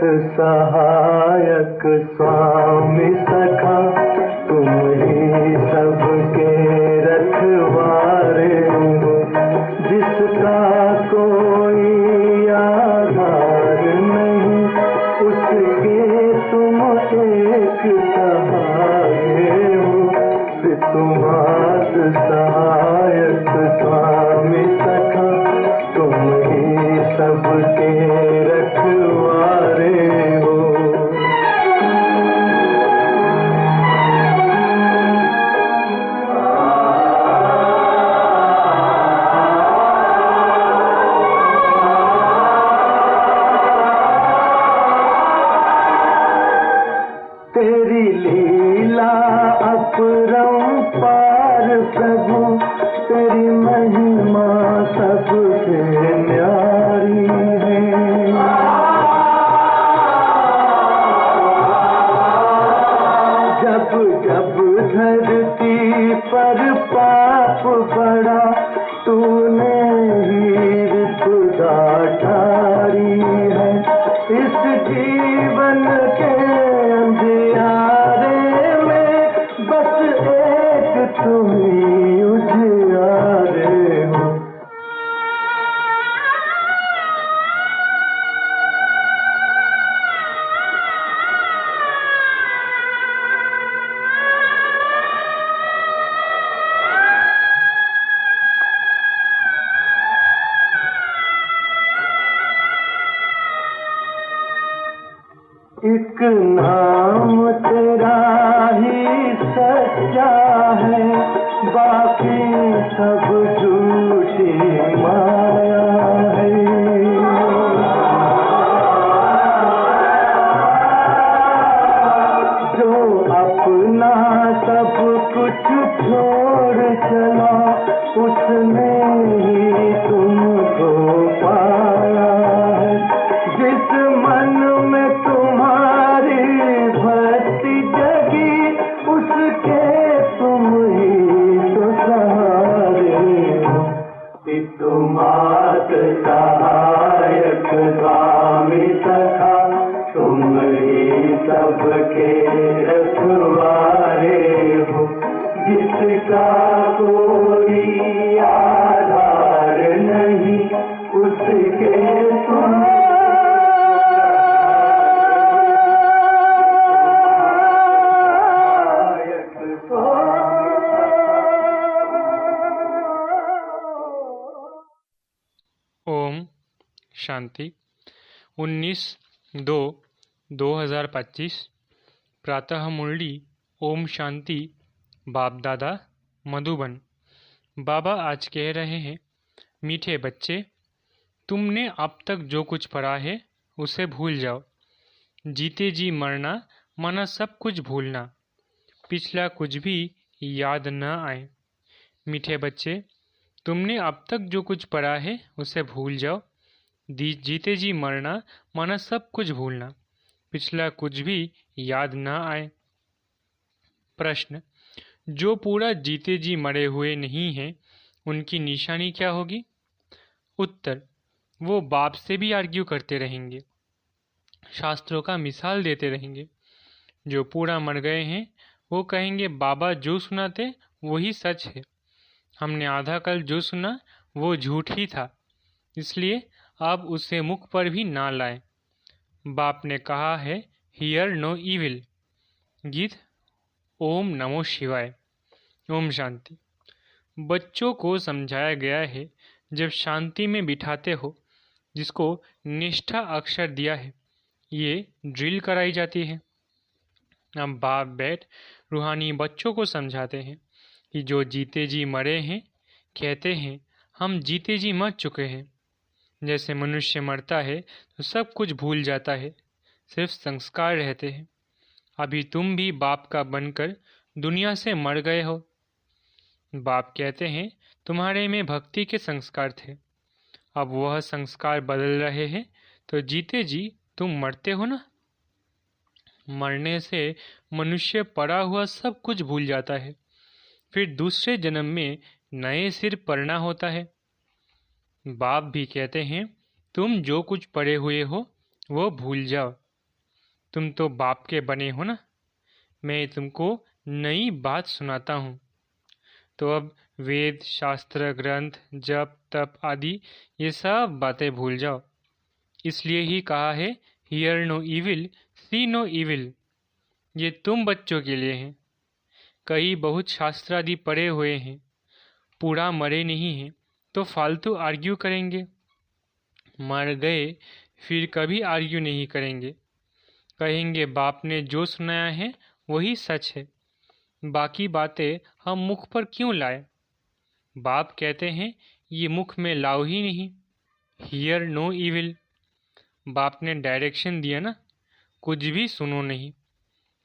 सहायक स्वामी सखा, तुम ही सबके रखवारे हो। जिसका कोई आधार नहीं, उसके तुम एक सहारे हो। तुम्हार सहायक स्वामी सखा, तुम ही सबके रखवारे हो। तेरी लीला अपरंपार प्रभु, तेरी महिमा सबसे न्यारी है। जब जब धरती पर पाप बढ़ा, तूने ही विपदा टारी है। इस जीवन के अंधियारे में बस एक तुम ही उजियारे हो। एक नाम तेरा ही सच्चा है, बाकी सब झूठी माया है। जो अपना सब कुछ छोड़ चला, उसने ही तुमको पाया है। जिस मन में तुम्हारी भक्ति जगी, उसके तुम ही तो सहारे हो। तुम्हार सहायक स्वामी सखा, तुम ही सबके रखवारे हो। जिसका कोई आधार नहीं, उसके तुम ओम शांति। 19/2/2025 प्रातः मुरली ओम शांति बाप दादा मधुबन। बाबा आज कह रहे हैं, मीठे बच्चे, तुमने अब तक जो कुछ पढ़ा है उसे भूल जाओ। जीते जी मरना माना सब कुछ भूलना, पिछला कुछ भी याद न आए। मीठे बच्चे, तुमने अब तक जो कुछ पढ़ा है उसे भूल जाओ। जीते जी मरना माना सब कुछ भूलना, पिछला कुछ भी याद न आए। प्रश्न, जो पूरा जीते जी मरे हुए नहीं हैं, उनकी निशानी क्या होगी? उत्तर, वो बाप से भी आर्ग्यू करते रहेंगे, शास्त्रों का मिसाल देते रहेंगे। जो पूरा मर गए हैं वो कहेंगे, बाबा जो सुनाते वही सच है, हमने आधा कल जो सुना वो झूठ ही था, इसलिए आप उसे मुख पर भी ना लाएं। बाप ने कहा है, हियर नो इविल। गीत ओम नमो शिवाय। ओम शांति। बच्चों को समझाया गया है, जब शांति में बिठाते हो, जिसको निष्ठा अक्षर दिया है, ये ड्रिल कराई जाती है। अब बाप बैठ रूहानी बच्चों को समझाते हैं कि जो जीते जी मरे हैं, कहते हैं हम जीते जी मर चुके हैं। जैसे मनुष्य मरता है तो सब कुछ भूल जाता है, सिर्फ संस्कार रहते हैं। अभी तुम भी बाप का बनकर दुनिया से मर गए हो। बाप कहते हैं तुम्हारे में भक्ति के संस्कार थे, अब वह संस्कार बदल रहे हैं, तो जीते जी तुम मरते हो ना। मरने से मनुष्य पड़ा हुआ सब कुछ भूल जाता है, फिर दूसरे जन्म में नए सिर पड़ना होता है। बाप भी कहते हैं तुम जो कुछ पढ़े हुए हो वो भूल जाओ, तुम तो बाप के बने हो ना। मैं तुमको नई बात सुनाता हूँ। तो अब वेद, शास्त्र, ग्रंथ, जप, तप आदि ये सब बातें भूल जाओ। इसलिए ही कहा है, hear no evil, see no evil. ये तुम बच्चों के लिए हैं। कई बहुत शास्त्र आदि पढ़े हुए हैं, पूरा मरे नहीं हैं, तो फालतू आर्ग्यू करेंगे। मर गए फिर कभी आर्ग्यू नहीं करेंगे। कहेंगे बाप ने जो सुनाया है वही सच है, बाकी बातें हम मुख पर क्यों लाए। बाप कहते हैं ये मुख में लाओ ही नहीं। Hear no evil. बाप ने डायरेक्शन दिया ना, कुछ भी सुनो नहीं।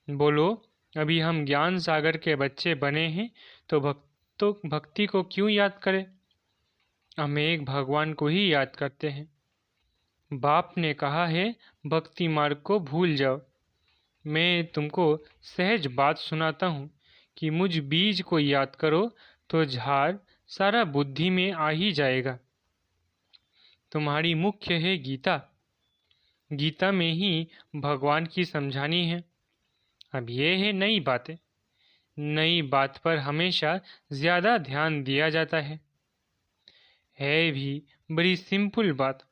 बोलो अभी हम ज्ञान सागर के बच्चे बने हैं तो भक्ति को क्यों याद करें। हम एक भगवान को ही याद करते हैं। बाप ने कहा है भक्ति मार्ग को भूल जाओ। मैं तुमको सहज बात सुनाता हूँ कि मुझ बीज को याद करो तो झाड़ सारा बुद्धि में आ ही जाएगा। तुम्हारी मुख्य है गीता। गीता में ही भगवान की समझानी है। अब ये है नई बातें। नई बात पर हमेशा ज़्यादा ध्यान दिया जाता है भी बड़ी सिंपल बात।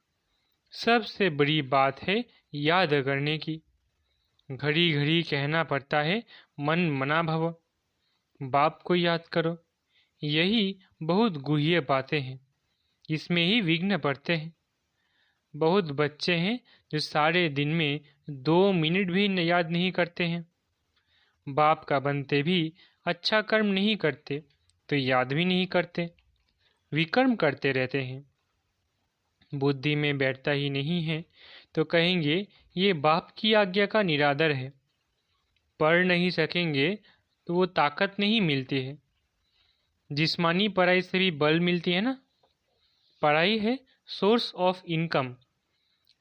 सबसे बड़ी बात है याद करने की। घड़ी घड़ी कहना पड़ता है मन मना भव, बाप को याद करो। यही बहुत गुह्य बातें हैं, इसमें ही विघ्न पड़ते हैं। बहुत बच्चे हैं जो सारे दिन में 2 मिनट भी याद नहीं करते हैं। बाप का बनते भी अच्छा कर्म नहीं करते तो याद भी नहीं करते, विकर्म करते रहते हैं। बुद्धि में बैठता ही नहीं है तो कहेंगे ये बाप की आज्ञा का निरादर है। पढ़ नहीं सकेंगे तो वो ताकत नहीं मिलती है। जिस्मानी पढ़ाई से भी बल मिलती है ना। पढ़ाई है सोर्स ऑफ इनकम।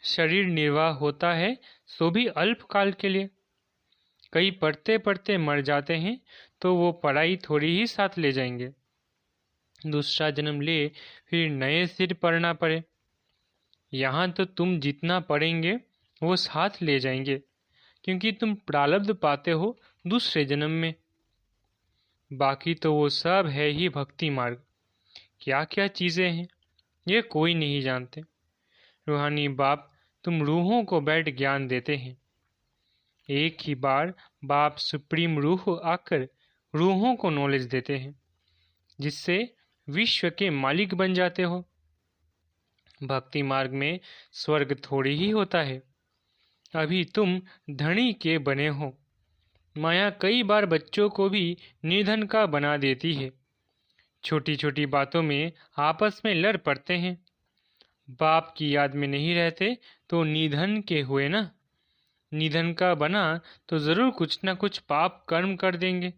शरीर निर्वाह होता है सो भी अल्पकाल के लिए। कई पढ़ते पढ़ते मर जाते हैं तो वो पढ़ाई थोड़ी ही साथ ले जाएंगे। दूसरा जन्म ले फिर नए सिर पढ़ना पड़े। यहाँ तो तुम जितना पढ़ेंगे वो साथ ले जाएंगे, क्योंकि तुम प्रारब्ध पाते हो दूसरे जन्म में। बाकी तो वो सब है ही भक्ति मार्ग। क्या क्या चीज़ें हैं ये कोई नहीं जानते। रूहानी बाप तुम रूहों को बैठ ज्ञान देते हैं। एक ही बार बाप सुप्रीम रूह आकर रूहों को नॉलेज देते हैं, जिससे विश्व के मालिक बन जाते हो। भक्ति मार्ग में स्वर्ग थोड़ी ही होता है। अभी तुम धनी के बने हो। माया कई बार बच्चों को भी निर्धन का बना देती है। छोटी छोटी बातों में आपस में लड़ पड़ते हैं। बाप की याद में नहीं रहते तो निधन के हुए ना। निधन का बना तो जरूर कुछ न कुछ पाप कर्म कर देंगे।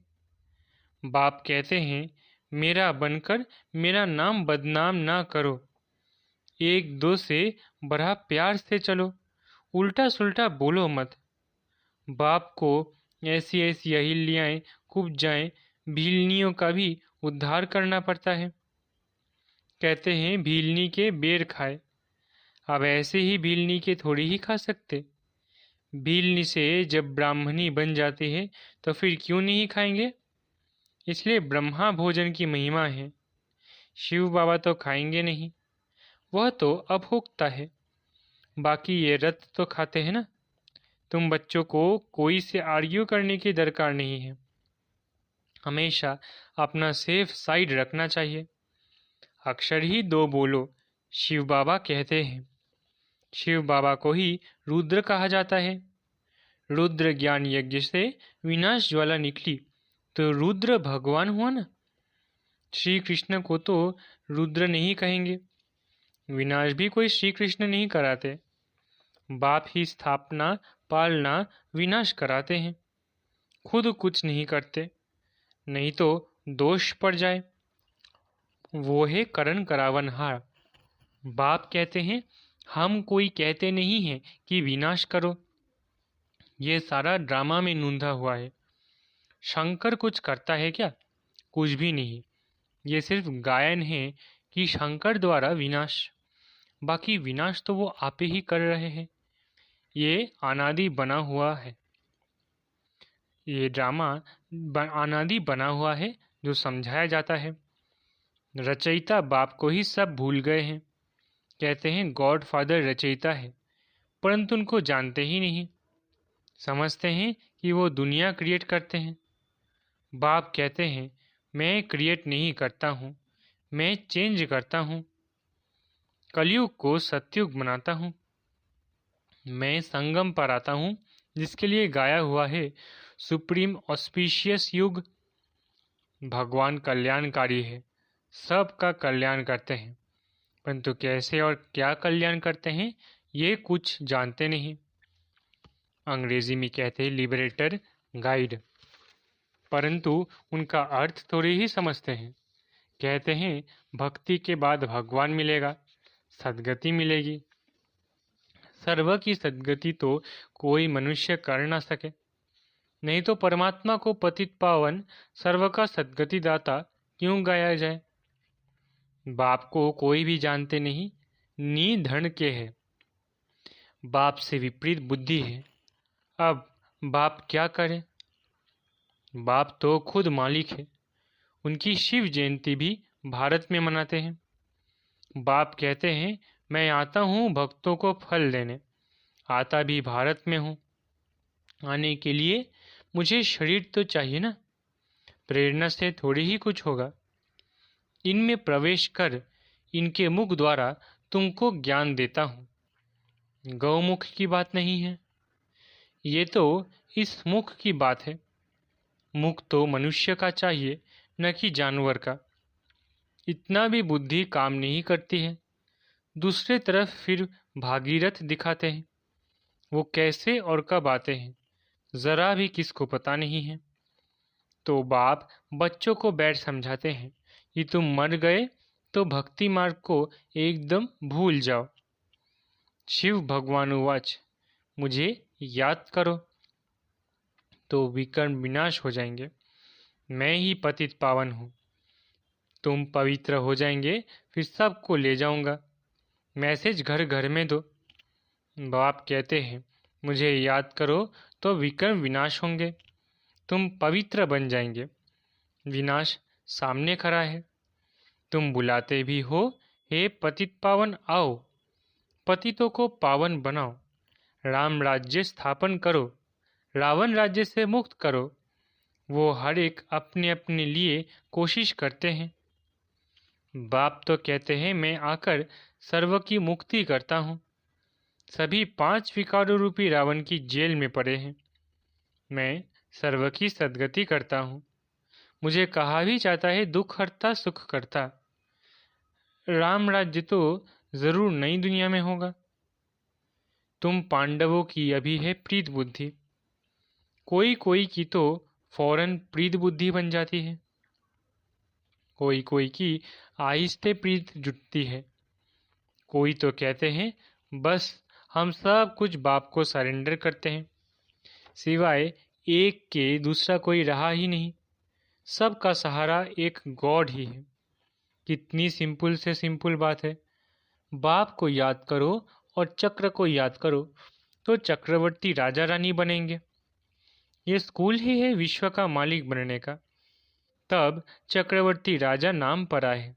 बाप कहते हैं मेरा बनकर मेरा नाम बदनाम ना करो। एक दो से बड़ा प्यार से चलो, उल्टा सुल्टा बोलो मत। बाप को ऐसी ऐसी अहिल्याएं कुब्जाएं भीलनियों का भी उद्धार करना पड़ता है। कहते हैं भीलनी के बेर खाए। अब ऐसे ही भीलनी के थोड़ी ही खा सकते। भीलनी से जब ब्राह्मणी बन जाती है तो फिर क्यों नहीं खाएंगे। इसलिए ब्रह्मा भोजन की महिमा है। शिव बाबा तो खाएंगे नहीं, वह तो अभोक्ता है। बाकी ये रत तो खाते हैं ना। तुम बच्चों को कोई से आर्ग्यू करने की दरकार नहीं है। हमेशा अपना सेफ साइड रखना चाहिए। अक्षर ही 2 बोलो, शिव बाबा कहते हैं। शिव बाबा को ही रुद्र कहा जाता है। रुद्र ज्ञान यज्ञ से विनाश ज्वाला निकली तो रुद्र भगवान हुआ ना। श्री कृष्ण को तो रुद्र नहीं कहेंगे। विनाश भी कोई श्री कृष्ण नहीं कराते। बाप ही स्थापना पालना विनाश कराते हैं, खुद कुछ नहीं करते, नहीं तो दोष पड़ जाए। वो है करण करावनहार। बाप कहते हैं हम कोई कहते नहीं हैं कि विनाश करो। ये सारा ड्रामा में नूंधा हुआ है। शंकर कुछ करता है क्या? कुछ भी नहीं। ये सिर्फ गायन है कि शंकर द्वारा विनाश। बाकी विनाश तो वो आपे ही कर रहे हैं। ये अनादि बना हुआ है। ये ड्रामा अनादि बना हुआ है जो समझाया जाता है। रचयिता बाप को ही सब भूल गए हैं। कहते हैं गॉड फादर रचयिता है, परंतु उनको जानते ही नहीं। समझते हैं कि वो दुनिया क्रिएट करते हैं। बाप कहते हैं मैं क्रिएट नहीं करता हूँ, मैं चेंज करता हूँ। कलयुग को सतयुग बनाता हूँ। मैं संगम पर आता हूँ जिसके लिए गाया हुआ है सुप्रीम ऑस्पिशियस युग। भगवान कल्याणकारी है, सबका कल्याण करते हैं, परंतु कैसे और क्या कल्याण करते हैं ये कुछ जानते नहीं। अंग्रेजी में कहते हैं लिबरेटर गाइड, परंतु उनका अर्थ थोड़े ही समझते हैं। कहते हैं भक्ति के बाद भगवान मिलेगा, सद्गति मिलेगी। सर्व की सद्गति तो कोई मनुष्य कर ना सके, नहीं तो परमात्मा को पतित पावन सर्व का सद्गति दाता क्यों गाया जाए। बाप को कोई भी जानते नहीं, नी धन के है। बाप से विपरीत बुद्धि है। अब बाप क्या करे। बाप तो खुद मालिक है। उनकी शिव जयंती भी भारत में मनाते हैं। बाप कहते हैं मैं आता हूँ भक्तों को फल देने, आता भी भारत में हूँ। आने के लिए मुझे शरीर तो चाहिए ना, प्रेरणा से थोड़ी ही कुछ होगा। इनमें प्रवेश कर इनके मुख द्वारा तुमको ज्ञान देता हूँ। गौमुख की बात नहीं है, ये तो इस मुख की बात है। मुख तो मनुष्य का चाहिए, न कि जानवर का। इतना भी बुद्धि काम नहीं करती है। दूसरे तरफ फिर भागीरथ दिखाते हैं। वो कैसे और कब आते हैं जरा भी किसको पता नहीं है। तो बाप बच्चों को बैठ समझाते हैं कि तुम मर गए तो भक्ति मार्ग को एकदम भूल जाओ। शिव भगवान उवाच मुझे याद करो तो विकर्म विनाश हो जाएंगे। मैं ही पतित पावन हूँ। तुम पवित्र हो जाएंगे, फिर सबको ले जाऊंगा। मैसेज घर घर में दो। बाप कहते हैं मुझे याद करो तो विकर्म विनाश होंगे, तुम पवित्र बन जाएंगे। विनाश सामने खड़ा है। तुम बुलाते भी हो हे पतित पावन आओ, पतितों को पावन बनाओ। राम राज्य स्थापन करो, रावण राज्य से मुक्त करो। वो हर एक अपने अपने लिए कोशिश करते हैं। बाप तो कहते हैं मैं आकर सर्व की मुक्ति करता हूँ। सभी 5 विकारों रूपी रावण की जेल में पड़े हैं। मैं सर्व की सद्गति करता हूँ। मुझे कहा भी जाता है दुख हरता सुख करता। राम राज्य तो जरूर नई दुनिया में होगा। तुम पांडवों की अभी है प्रीत बुद्धि, कोई कोई की तो फौरन प्रीत बुद्धि बन जाती है, कोई कोई की आहिस्ते प्रीत जुटती है। कोई तो कहते हैं बस हम सब कुछ बाप को सरेंडर करते हैं, सिवाय एक के दूसरा कोई रहा ही नहीं। सबका सहारा एक गॉड ही है। कितनी सिंपल से सिंपल बात है। बाप को याद करो और चक्र को याद करो तो चक्रवर्ती राजा रानी बनेंगे। ये स्कूल ही है विश्व का मालिक बनने का। तब चक्रवर्ती राजा नाम पर आए।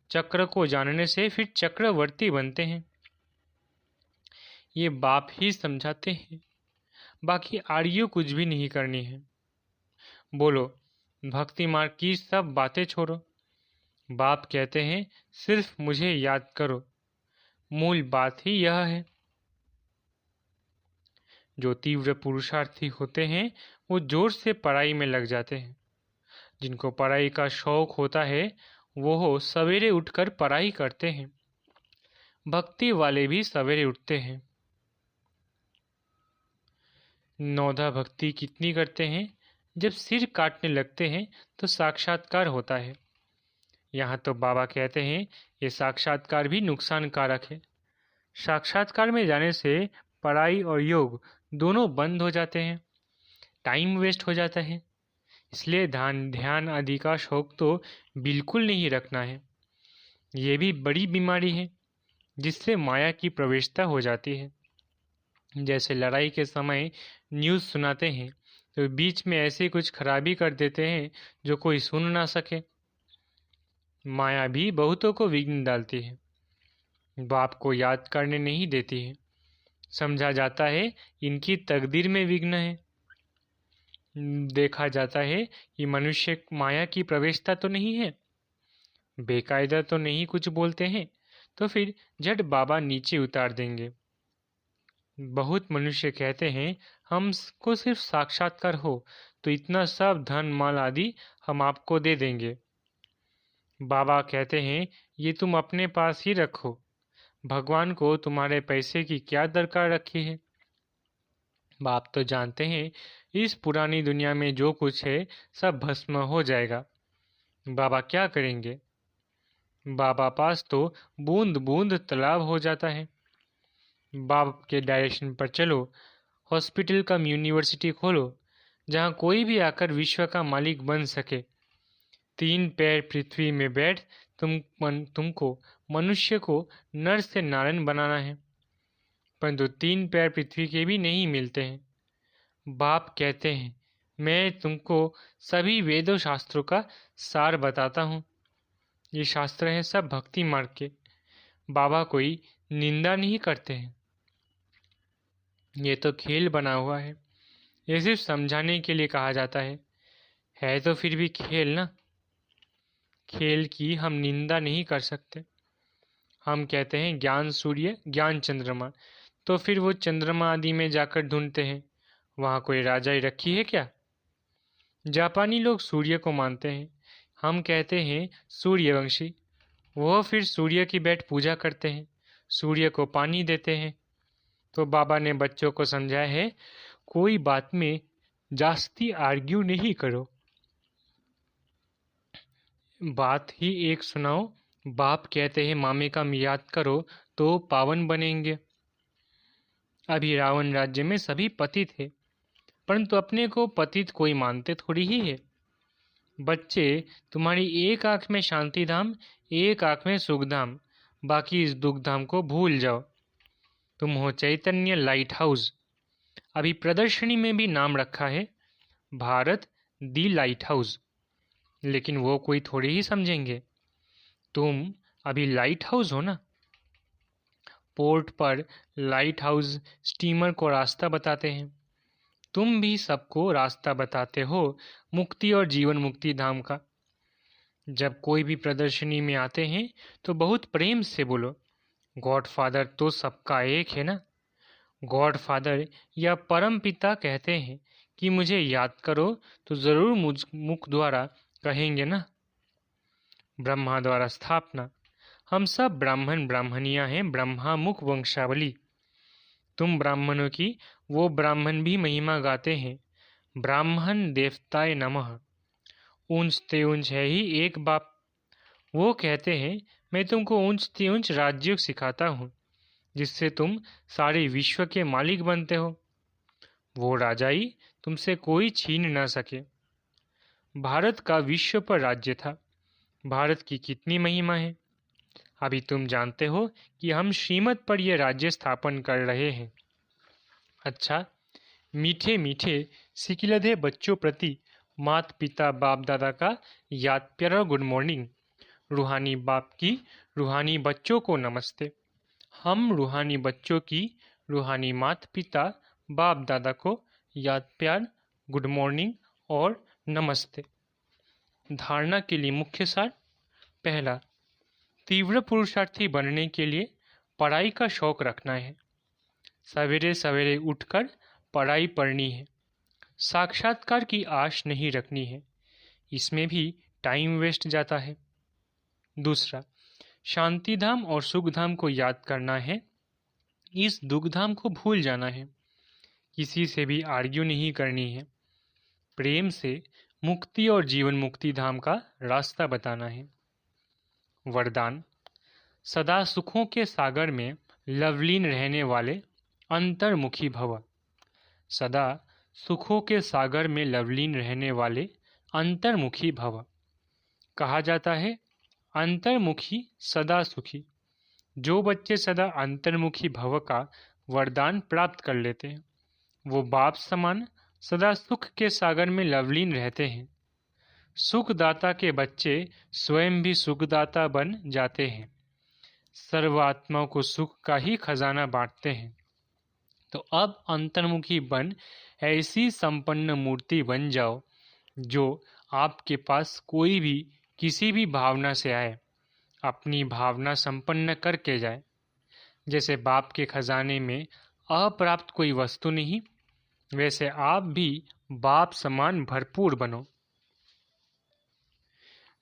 चक्र को जानने से फिर चक्रवर्ती बनते हैं। ये बाप ही समझाते हैं, बाकी आर्यों कुछ भी नहीं करनी है। बोलो भक्ति मार्ग की सब बातें छोड़ो। बाप कहते हैं सिर्फ मुझे याद करो। मूल बात ही यह है। जो तीव्र पुरुषार्थी होते हैं वो जोर से पढ़ाई में लग जाते हैं। जिनको पढ़ाई का शौक होता है वो सवेरे उठकर पढ़ाई करते हैं। भक्ति वाले भी सवेरे उठते हैं। नौधा भक्ति कितनी करते हैं, जब सिर काटने लगते हैं तो साक्षात्कार होता है। यहाँ तो बाबा कहते हैं ये साक्षात्कार भी नुकसानकारक है। साक्षात्कार में जाने से पढ़ाई और योग दोनों बंद हो जाते हैं, टाइम वेस्ट हो जाता है। इसलिए ध्यान आदि का शौक तो बिल्कुल नहीं रखना है। ये भी बड़ी बीमारी है जिससे माया की प्रवेशता हो जाती है। जैसे लड़ाई के समय न्यूज़ सुनाते हैं तो बीच में ऐसी कुछ खराबी कर देते हैं जो कोई सुन ना सके। माया भी बहुतों को विघ्न डालती है, बाप को याद करने नहीं देती है। समझा जाता है इनकी तकदीर में विघ्न है। देखा जाता है कि मनुष्य माया की प्रवेशता तो नहीं है, बेकायदा तो नहीं कुछ बोलते हैं, तो फिर झट बाबा नीचे उतार देंगे। बहुत मनुष्य कहते हैं हमको सिर्फ साक्षात्कार हो तो इतना सब धन माल आदि हम आपको दे देंगे। बाबा कहते हैं ये तुम अपने पास ही रखो, भगवान को तुम्हारे पैसे की क्या दरकार रखी है। बाप तो जानते हैं इस पुरानी दुनिया में जो कुछ है सब भस्म हो जाएगा। बाबा क्या करेंगे? बाबा पास तो बूंद बूंद तालाब हो जाता है। बाप के डायरेक्शन पर चलो, हॉस्पिटल कम यूनिवर्सिटी खोलो, जहाँ कोई भी आकर विश्व का मालिक बन सके। 3 पैर पृथ्वी में बैठ तुमको मनुष्य को नर से नारायण बनाना है, परंतु 3 पैर पृथ्वी के भी नहीं मिलते हैं। बाप कहते हैं मैं तुमको सभी वेदों शास्त्रों का सार बताता हूँ। ये शास्त्र हैं सब भक्ति मार्ग के। बाबा कोई निंदा नहीं करते हैं। ये तो खेल बना हुआ है, ये सिर्फ समझाने के लिए कहा जाता है तो फिर भी खेल ना। खेल की हम निंदा नहीं कर सकते। हम कहते हैं ज्ञान सूर्य ज्ञान चंद्रमा, तो फिर वो चंद्रमा आदि में जाकर ढूंढते हैं, वहाँ कोई राजाई रखी है क्या? जापानी लोग सूर्य को मानते हैं, हम कहते हैं सूर्यवंशी। वो फिर सूर्य की बैठ पूजा करते हैं, सूर्य को पानी देते हैं। तो बाबा ने बच्चों को समझाया है कोई बात में जास्ती आर्ग्यू नहीं करो, बात ही एक सुनाओ। बाप कहते हैं मामे का याद करो तो पावन बनेंगे। अभी रावण राज्य में सभी पतित थे, परंतु अपने को पतित कोई मानते थोड़ी ही है। बच्चे तुम्हारी एक आंख में शांति धाम, एक आंख में सुख धाम, बाकी इस दुख धाम को भूल जाओ। तुम हो चैतन्य लाइट हाउस। अभी प्रदर्शनी में भी नाम रखा है भारत दी लाइट हाउस, लेकिन वो कोई थोड़ी ही समझेंगे। तुम अभी लाइट हाउस हो ना। पोर्ट पर लाइट हाउस स्टीमर को रास्ता बताते हैं, तुम भी सबको रास्ता बताते हो मुक्ति और जीवन मुक्ति धाम का। जब कोई भी प्रदर्शनी में आते हैं तो बहुत प्रेम से बोलो गॉड फादर तो सबका एक है ना। गॉड फादर या परम पिता कहते हैं कि मुझे याद करो तो ज़रूर मुझ मुख द्वारा कहेंगे ना। ब्रह्मा द्वारा स्थापना, हम सब ब्राह्मण ब्राह्मणियाँ हैं, ब्रह्मा मुख वंशावली। तुम ब्राह्मणों की वो ब्राह्मण भी महिमा गाते हैं, ब्राह्मण देवताय नमः। ऊंचते ऊंच है ही एक बाप। वो कहते हैं मैं तुमको ऊंचते ऊंच राजयोग सिखाता हूँ जिससे तुम सारे विश्व के मालिक बनते हो। वो राजाई तुमसे कोई छीन ना सके। भारत का विश्व पर राज्य था, भारत की कितनी महिमा है। अभी तुम जानते हो कि हम श्रीमत पर यह राज्य स्थापन कर रहे हैं। अच्छा, मीठे मीठे सिकिलधे बच्चों प्रति माता पिता बाप दादा का याद प्यारा गुड मॉर्निंग। रूहानी बाप की रूहानी बच्चों को नमस्ते। हम रूहानी बच्चों की रूहानी माता पिता बाप दादा को याद प्यार गुड मॉर्निंग और नमस्ते। धारणा के लिए मुख्य सार। पहला, तीव्र पुरुषार्थी बनने के लिए पढ़ाई का शौक रखना है। सवेरे सवेरे उठकर पढ़ाई पढ़नी है। साक्षात्कार की आश नहीं रखनी है, इसमें भी टाइम वेस्ट जाता है। दूसरा, शांतिधाम और सुखधाम को याद करना है, इस दुखधाम को भूल जाना है। किसी से भी आर्ग्यू नहीं करनी है, प्रेम से मुक्ति और जीवन मुक्ति धाम का रास्ता बताना है। वरदान, सदा सुखों के सागर में लवलीन रहने वाले अंतर्मुखी भव। सदा सुखों के सागर में लवलीन रहने वाले अंतर्मुखी भव। कहा जाता है अंतर्मुखी सदा सुखी। जो बच्चे सदा अंतर्मुखी भव का वरदान प्राप्त कर लेते हैं। वो बाप समान सदा सुख के सागर में लवलीन रहते हैं। सुखदाता के बच्चे स्वयं भी सुखदाता बन जाते हैं। सर्व आत्माओं को सुख का ही खजाना बांटते हैं। तो अब अंतर्मुखी बन ऐसी संपन्न मूर्ति बन जाओ जो आपके पास कोई भी किसी भी भावना से आए अपनी भावना संपन्न करके जाए। जैसे बाप के खजाने में अप्राप्त कोई वस्तु नहीं, वैसे आप भी बाप समान भरपूर बनो।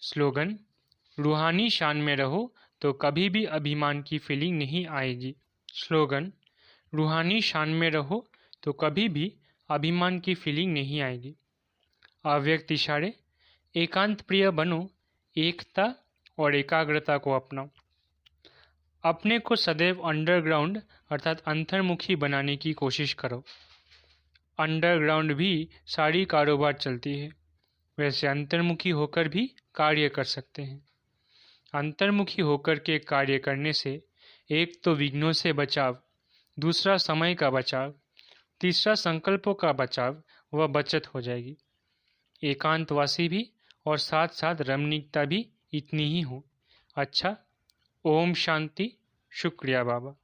स्लोगन: रूहानी शान में रहो तो कभी भी अभिमान की फीलिंग नहीं आएगी। स्लोगन: रूहानी शान में रहो तो कभी भी अभिमान की फीलिंग नहीं आएगी। अव्यक्त इशारे: एकांत प्रिय बनो, एकता और एकाग्रता को अपनाओ। अपने को सदैव अंडरग्राउंड अर्थात अंतर्मुखी बनाने की कोशिश करो। अंडरग्राउंड भी सारी कारोबार चलती है, वैसे अंतर्मुखी होकर भी कार्य कर सकते हैं। अंतर्मुखी होकर के कार्य करने से एक तो विघ्नों से बचाव, दूसरा समय का बचाव, तीसरा संकल्पों का बचाव व बचत हो जाएगी। एकांतवासी भी और साथ साथ रमणीकता भी इतनी ही हो। अच्छा, ओम शांति। शुक्रिया बाबा।